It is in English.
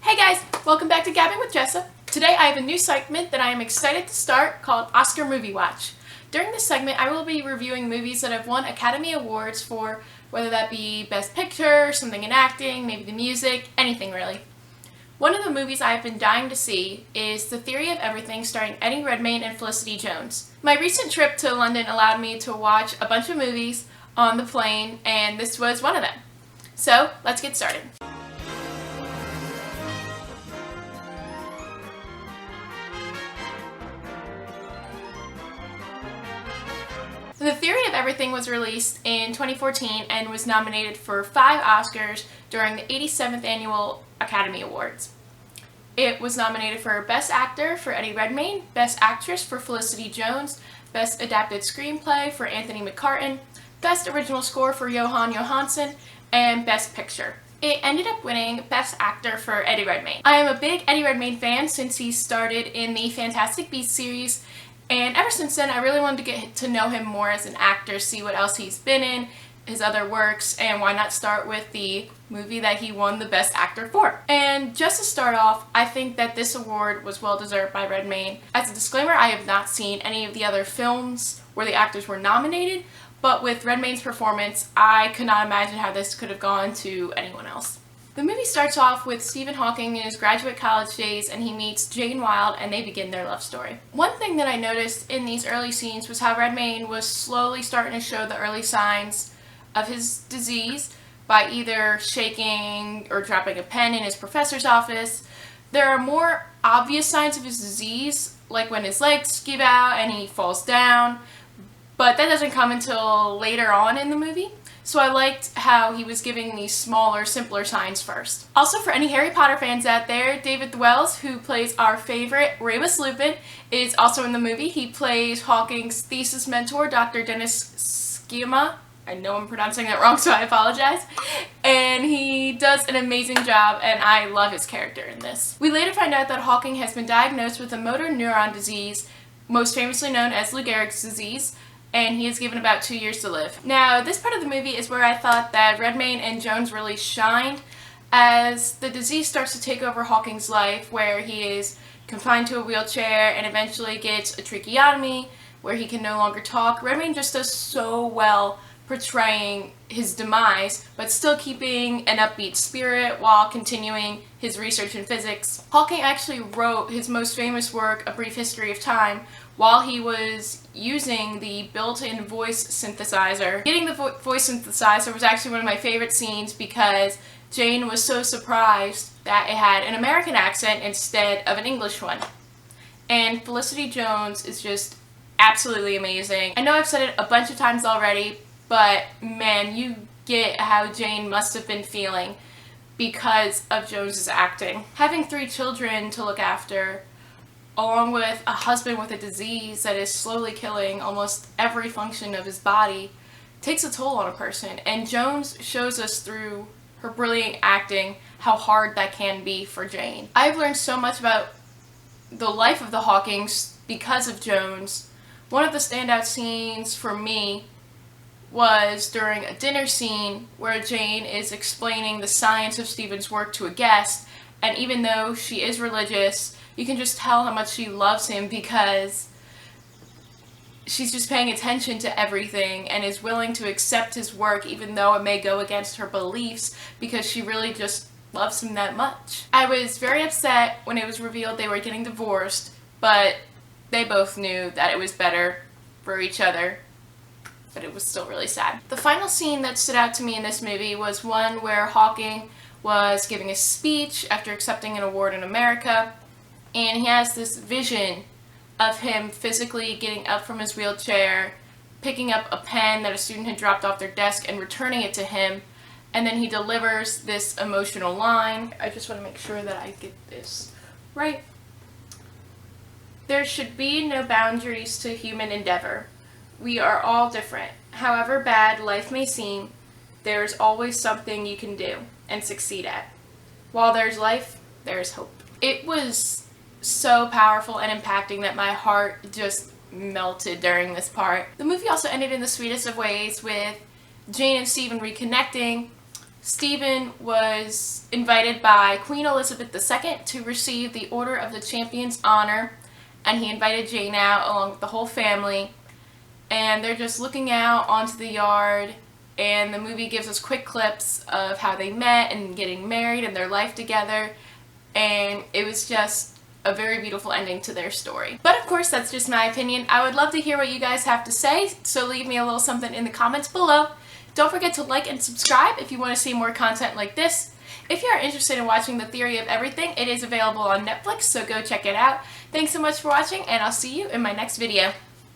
Hey guys, welcome back to Gabbing with Jessa. Today I have a new segment that I am excited to start called Oscar Movie Watch. During this segment I will be reviewing movies that have won Academy Awards for whether that be Best Picture, something in acting, maybe the music, anything really. One of the movies I have been dying to see is The Theory of Everything starring Eddie Redmayne and Felicity Jones. My recent trip to London allowed me to watch a bunch of movies on the plane and this was one of them. So let's get started. The Theory of Everything was released in 2014 and was nominated for 5 Oscars during the 87th Annual Academy Awards. It was nominated for Best Actor for Eddie Redmayne, Best Actress for Felicity Jones, Best Adapted Screenplay for Anthony McCartan, Best Original Score for Johan Johansson, and Best Picture. It ended up winning Best Actor for Eddie Redmayne. I am a big Eddie Redmayne fan since he started in the Fantastic Beasts series, and ever since then I really wanted to get to know him more as an actor, see what else he's been in, his other works, and why not start with the movie that he won the Best Actor for. And just to start off, I think that this award was well deserved by Redmayne. As a disclaimer, I have not seen any of the other films where the actors were nominated, but with Redmayne's performance, I could not imagine how this could have gone to anyone else. The movie starts off with Stephen Hawking in his graduate college days and he meets Jane Wilde and they begin their love story. One thing that I noticed in these early scenes was how Redmayne was slowly starting to show the early signs of his disease by either shaking or dropping a pen in his professor's office. There are more obvious signs of his disease, like when his legs give out and he falls down, but that doesn't come until later on in the movie. So I liked how he was giving these smaller, simpler signs first. Also, for any Harry Potter fans out there, David Wells, who plays our favorite Remus Lupin, is also in the movie. He plays Hawking's thesis mentor, Dr. Dennis Scmander. I know I'm pronouncing that wrong, so I apologize. And he does an amazing job, and I love his character in this. We later find out that Hawking has been diagnosed with a motor neuron disease, most famously known as Lou Gehrig's disease, and he is given about 2 years to live. Now, this part of the movie is where I thought that Redmayne and Jones really shined, as the disease starts to take over Hawking's life, where he is confined to a wheelchair and eventually gets a tracheotomy, where he can no longer talk. Redmayne just does so well portraying his demise, but still keeping an upbeat spirit while continuing his research in physics. Hawking actually wrote his most famous work, A Brief History of Time, while he was using the built-in voice synthesizer. Getting the voice synthesizer was actually one of my favorite scenes because Jane was so surprised that it had an American accent instead of an English one. And Felicity Jones is just absolutely amazing. I know I've said it a bunch of times already, but man, you get how Jane must have been feeling because of Jones's acting. Having 3 children to look after, along with a husband with a disease that is slowly killing almost every function of his body, takes a toll on a person. And Jones shows us through her brilliant acting how hard that can be for Jane. I've learned so much about the life of the Hawkings because of Jones. One of the standout scenes for me was during a dinner scene where Jane is explaining the science of Stephen's work to a guest, and even though she is religious, you can just tell how much she loves him because she's just paying attention to everything and is willing to accept his work even though it may go against her beliefs because she really just loves him that much. I was very upset when it was revealed they were getting divorced, but they both knew that it was better for each other. But it was still really sad. The final scene that stood out to me in this movie was one where Hawking was giving a speech after accepting an award in America, and he has this vision of him physically getting up from his wheelchair, picking up a pen that a student had dropped off their desk and returning it to him, and then he delivers this emotional line. I just want to make sure that I get this right. There should be no boundaries to human endeavor. We are all different. However bad life may seem, there is always something you can do and succeed at. While there's life, there is hope. It was so powerful and impacting that my heart just melted during this part. The movie also ended in the sweetest of ways with Jane and Stephen reconnecting, Stephen was invited by Queen Elizabeth II to receive the Order of the Champion's Honor, and he invited Jane out along with the whole family, and they're just looking out onto the yard, and the movie gives us quick clips of how they met and getting married and their life together, and it was just a very beautiful ending to their story. But of course, that's just my opinion. I would love to hear what you guys have to say, so leave me a little something in the comments below. Don't forget to like and subscribe if you want to see more content like this. If you are interested in watching The Theory of Everything, it is available on Netflix, so go check it out. Thanks so much for watching, and I'll see you in my next video.